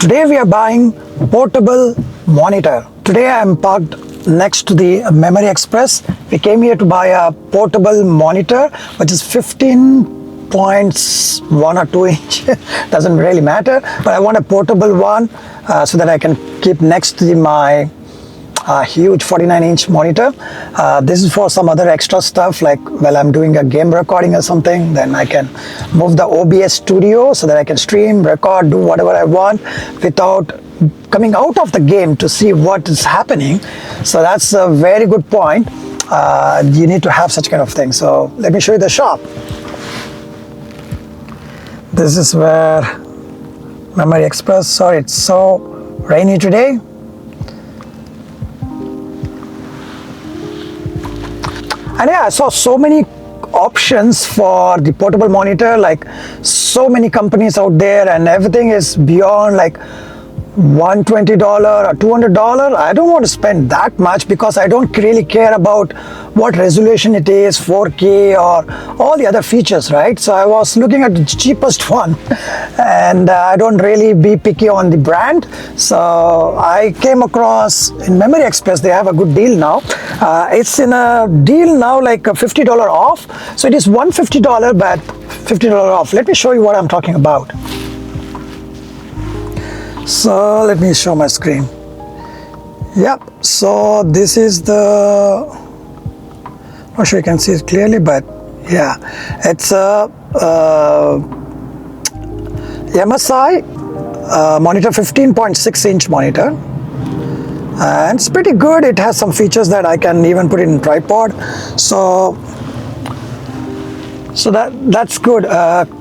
Today we are buying portable monitor. Today I am parked next to the Memory Express. We came here to buy a portable monitor which is 15.1 or 2 inch. Doesn't really matter, but I want a portable one so that I can keep next to my huge 49-inch monitor. This is for some other extra stuff, like while I'm doing a game recording or something, then I can move the OBS studio so that I can stream, record, do whatever I want without coming out of the game to see what is happening. So that's a very good point. You need to have such kind of thing. So let me show you the shop. This is where Memory Express. Sorry, it's so rainy today. And yeah, I saw so many options for the portable monitor, like so many companies out there, and everything is beyond like $120 or $200. I don't want to spend that much because I don't really care about what resolution it is, 4K or all the other features, right? So I was looking at the cheapest one, and I don't really be picky on the brand. So I came across in Memory Express, they have a good deal now. It's in a deal now, like a $50 off. So it is $150, but $50 off. Let me show you what I'm talking about. So let me show my screen. Yep, so this is the, not sure you can see it clearly, but yeah, it's a MSI monitor, 15.6-inch monitor, and it's pretty good. It has some features that I can even put it in tripod, so that's good.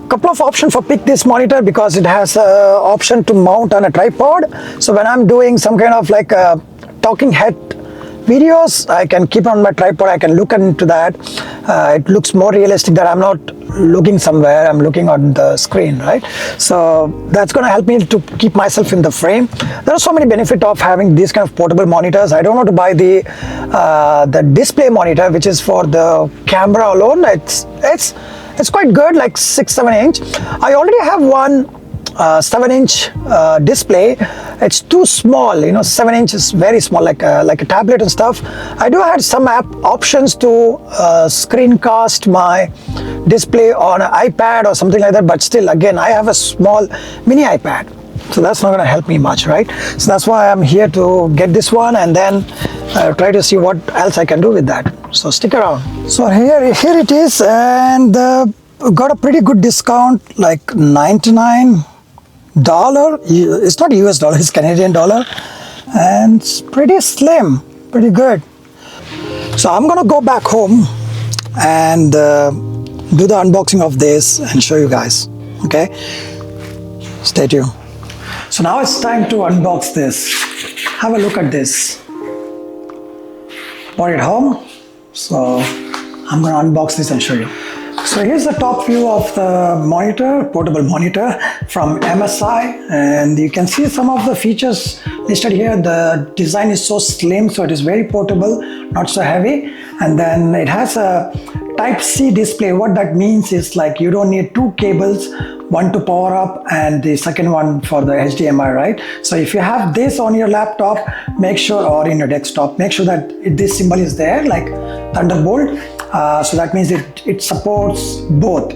Couple of options for pick this monitor because it has a option to mount on a tripod. So when I'm doing some kind of like talking head videos, I can keep on my tripod. I can look into that. It looks more realistic that I'm not looking somewhere. I'm looking on the screen, right? So that's going to help me to keep myself in the frame. There are so many benefits of having these kind of portable monitors. I don't want to buy the display monitor, which is for the camera alone. It's quite good, like 6-7 inch. I already have one 7-inch display. It's too small, 7 inch is very small, like a tablet and stuff. I do have some options to screencast my display on an iPad or something like that, but still, again, I have a small mini iPad, so that's not going to help me much, right? So that's why I'm here to get this one and then try to see what else I can do with that. So stick around. So here it is, and got a pretty good discount, like $99. It's not US dollar, it's Canadian dollar, and it's pretty slim, pretty good. So I'm gonna go back home and do the unboxing of this and show you guys. Okay, stay tuned. So now it's time to unbox this. Have a look at this. Brought it home, so I'm gonna unbox this and show you. So here's the top view of the monitor, portable monitor from MSI, and you can see some of the features listed here. The design is so slim, so it is very portable, not so heavy, and then it has a Type-C display. What that means is like you don't need two cables, one to power up and the second one for the HDMI, right? So if you have this on your laptop, make sure, or in your desktop, make sure that this symbol is there, like Thunderbolt. So that means it supports both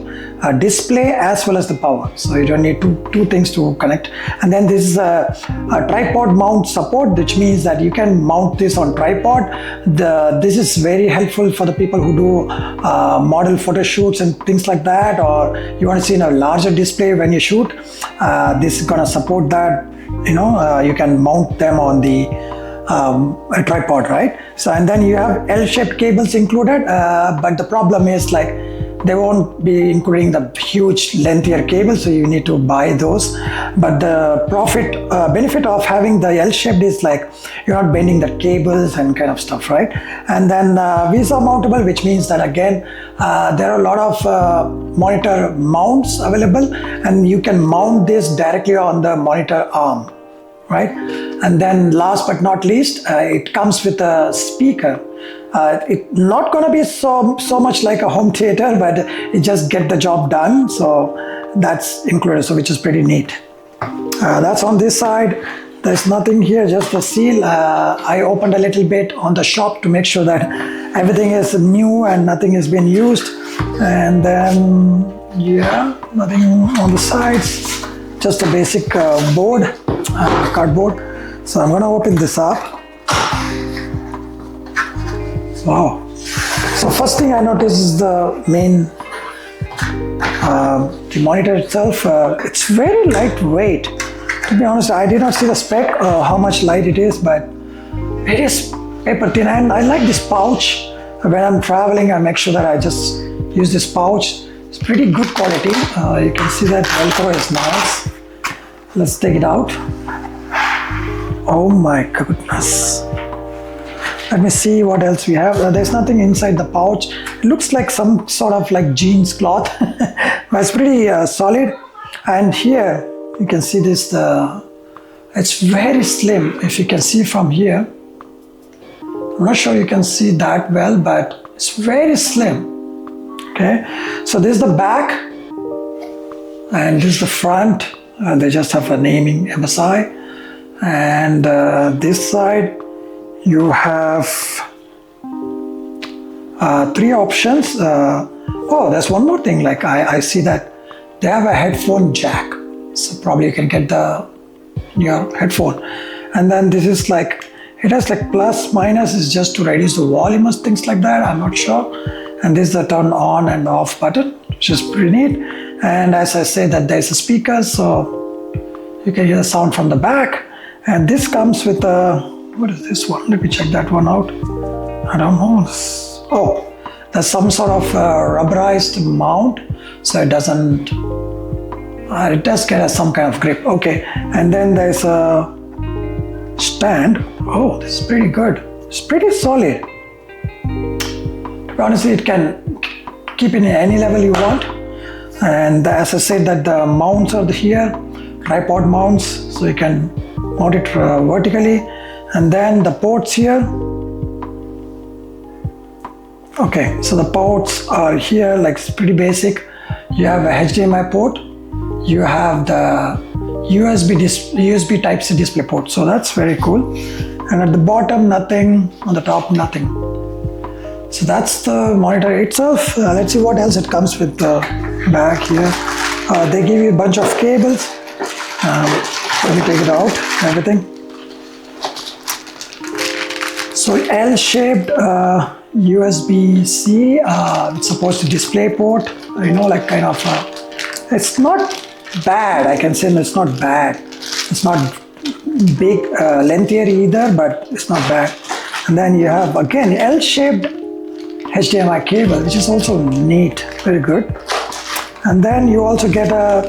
display as well as the power. So you don't need two things to connect. And then this is a tripod mount support, which means that you can mount this on tripod. This is very helpful for the people who do model photo shoots and things like that, or you want to see in a larger display when you shoot. This is gonna support that. You can mount them on the a tripod, right? So, and then you have L-shaped cables included, but the problem is like they won't be including the huge lengthier cables, so you need to buy those. But the benefit of having the L-shaped is like you're not bending the cables and kind of stuff, right? And then Visa mountable, which means that again there are a lot of monitor mounts available, and you can mount this directly on the monitor arm, right? And then last but not least, it comes with a speaker. It's not going to be so much like a home theater, but it just get the job done. So that's included, so which is pretty neat. That's on this side. There's nothing here, just the seal. I opened a little bit on the shop to make sure that everything is new and nothing has been used. And then, yeah, nothing on the sides, just a basic board, cardboard. So I'm gonna open this up. Wow. So first thing I notice is the main, the monitor itself. It's very lightweight. To be honest, I did not see the spec, how much light it is, but it is paper thin. And I like this pouch. When I'm traveling, I make sure that I just use this pouch. It's pretty good quality. You can see that Velcro is nice. Let's take it out. Oh my goodness. Let me see what else we have. There's nothing inside the pouch. It looks like some sort of like jeans cloth, but it's pretty solid. And here, you can see this, it's very slim. If you can see from here, I'm not sure you can see that well, but it's very slim. Okay, so this is the back and this is the front. They just have a naming MSI. And this side, you have 3 options. Oh, there's one more thing. Like I see that they have a headphone jack. So probably you can get your headphone. And then this is like, it has like plus minus is just to reduce the volume or things like that. I'm not sure. And this is the turn on and off button, which is pretty neat. And as I say that there's a speaker, so you can hear the sound from the back. And this comes with a, what is this one? Let me check that one out. I don't know. Oh, there's some sort of rubberized mount, so it doesn't, it does get some kind of grip. Okay, and then there's a stand. Oh, this is pretty good. It's pretty solid. Honestly, it can keep in any level you want. And as I said, that the mounts are here, tripod mounts, so you can mount it vertically. And then the ports here. Okay, so the ports are here, like it's pretty basic. You have a HDMI port. You have the USB Type-C display port, so that's very cool. And at the bottom, nothing. On the top, nothing. So that's the monitor itself. Let's see what else it comes with back here. They give you a bunch of cables. Let me take it out, everything. So L-shaped USB-C. It's supposed to display port. You know, like kind of. It's not bad. I can say it's not bad. It's not big, lengthier either, but it's not bad. And then you have again L-shaped HDMI cable, which is also neat, very good. And then you also get a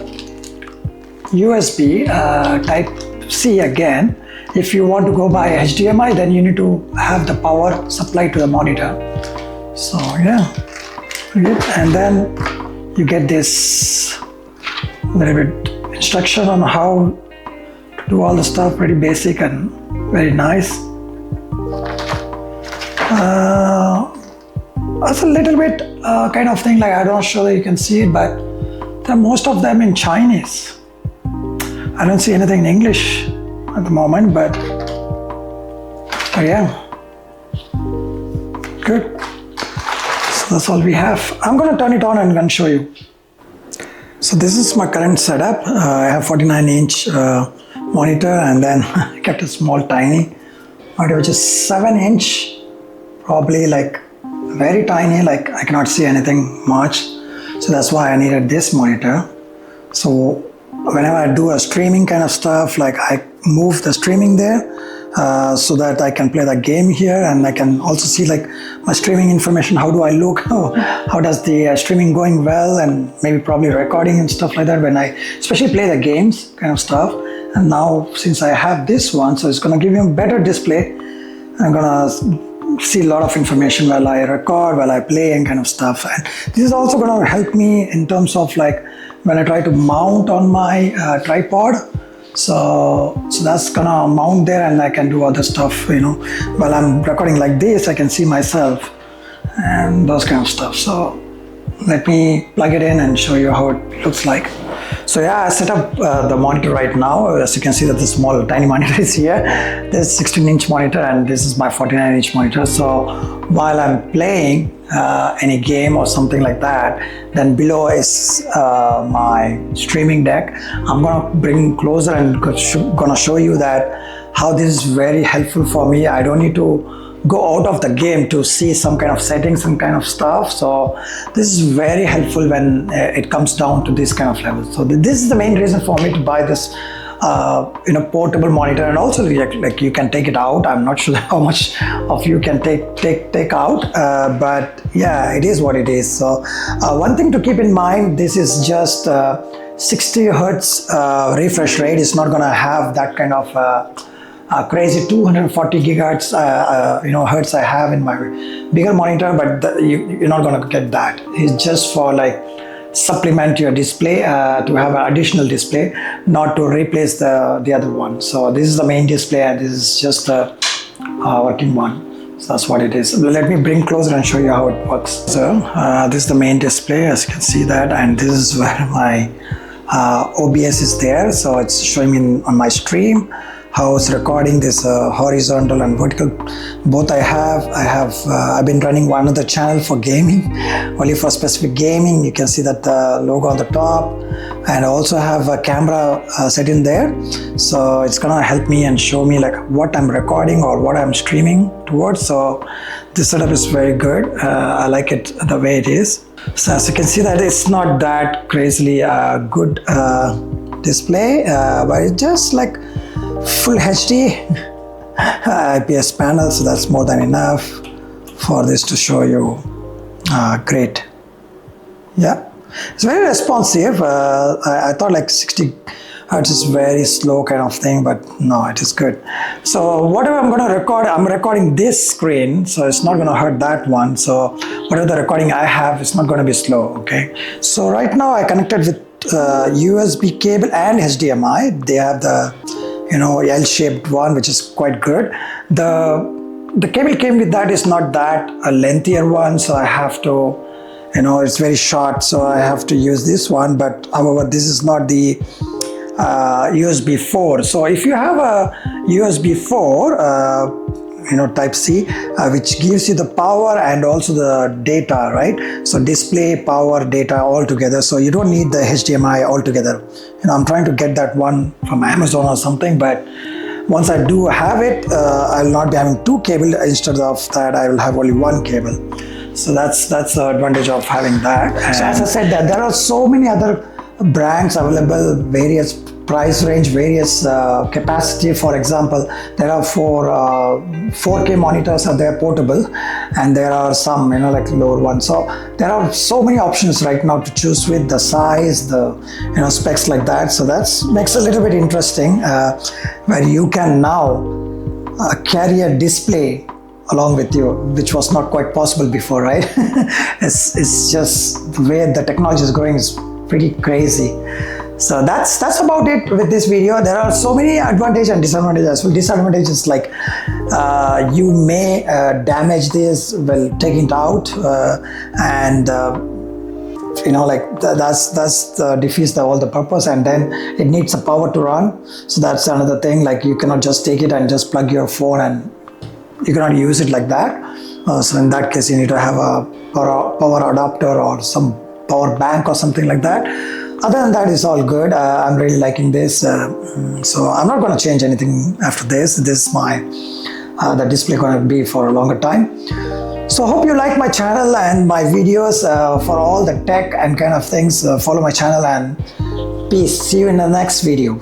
USB Type-C again. If you want to go by HDMI, then you need to have the power supply to the monitor. So yeah, good. And then you get this little bit instruction on how to do all the stuff, pretty basic and very nice. That's a little bit kind of thing, like I'm not sure that you can see it, but there are most of them in Chinese. I don't see anything in English at the moment, but yeah, good. So that's all we have. I'm going to turn it on and I'm going to show you. So this is my current setup. I have 49-inch monitor, and then I kept a small tiny monitor which is 7-inch, probably like very tiny, like I cannot see anything much. So that's why I needed this monitor. So whenever I do a streaming kind of stuff, like I move the streaming there so that I can play the game here, and I can also see like my streaming information. How do I look? How does the streaming going well, and maybe probably recording and stuff like that when I especially play the games kind of stuff. And now since I have this one, so it's going to give you a better display. I'm going to see a lot of information while I record, while I play and kind of stuff. And this is also going to help me in terms of like when I try to mount on my tripod. So that's gonna mount there, and I can do other stuff, you know, while I'm recording like this. I can see myself and those kind of stuff. So let me plug it in and show you how it looks like. So yeah, I set up the monitor right now. As you can see that the small tiny monitor is here. This 16-inch monitor and this is my 49-inch monitor. So while I'm playing any game or something like that, then below is my streaming deck. I'm gonna bring closer and gonna show you that how this is very helpful for me. I don't need to go out of the game to see some kind of settings, some kind of stuff. So this is very helpful when it comes down to this kind of level. So this is the main reason for me to buy this portable monitor, and also like you can take it out. I'm not sure how much of you can take out, but yeah, it is what it is. So one thing to keep in mind, this is just 60 hertz refresh rate. It's not gonna have that kind of crazy 240 gigahertz hertz I have in my bigger monitor, but you're not going to get that. It's just for like supplement your display, to have an additional display, not to replace the other one. So this is the main display and this is just a working one. So that's what it is. Let me bring closer and show you how it works. So this is the main display, as you can see that, and this is where my OBS is there. So it's showing me on my stream how it's recording this horizontal and vertical. Both I've been running one other channel for gaming, only for specific gaming. You can see that the logo on the top, and I also have a camera set in there. So it's gonna help me and show me like what I'm recording or what I'm streaming towards. So this setup is very good. I like it the way it is. So as you can see that it's not that crazily good display, but it's just like full HD IPS panel, so that's more than enough for this to show you. Great. Yeah, it's very responsive. I thought like 60 hertz is very slow kind of thing, but no, it is good. So whatever I'm going to record, I'm recording this screen, so it's not going to hurt that one. So whatever the recording I have, it's not going to be slow. Okay, so right now I connected with USB cable and HDMI. They have the L-shaped one, which is quite good. The cable came with that is not that a lengthier one, so I have to, it's very short, so I have to use this one. But however, this is not the USB 4. So if you have a USB 4, type C, which gives you the power and also the data, right? So display, power, data all together. So you don't need the HDMI altogether. I'm trying to get that one from Amazon or something, but once I do have it, I'll not be having two cables. Instead of that, I will have only one cable. So that's the advantage of having that. And so as I said, that there are so many other brands available, various price range, various capacity. For example, there are 4K monitors are there portable, and there are some like lower ones. So there are so many options right now to choose with, the size, the specs like that. So that makes it a little bit interesting, where you can now carry a display along with you, which was not quite possible before, right? it's just the way the technology is growing is pretty crazy. So that's about it with this video. There are so many advantages and disadvantages. Well, disadvantages like you may damage this while taking it out, and that's defeats all the purpose, and then it needs a power to run. So that's another thing. Like you cannot just take it and just plug your phone, and you cannot use it like that. So in that case, you need to have a power adapter or some power bank or something like that. Other than that, it's all good. I'm really liking this. So I'm not going to change anything after this. This is my the display going to be for a longer time. So hope you like my channel and my videos for all the tech and kind of things. Follow my channel, and peace. See you in the next video.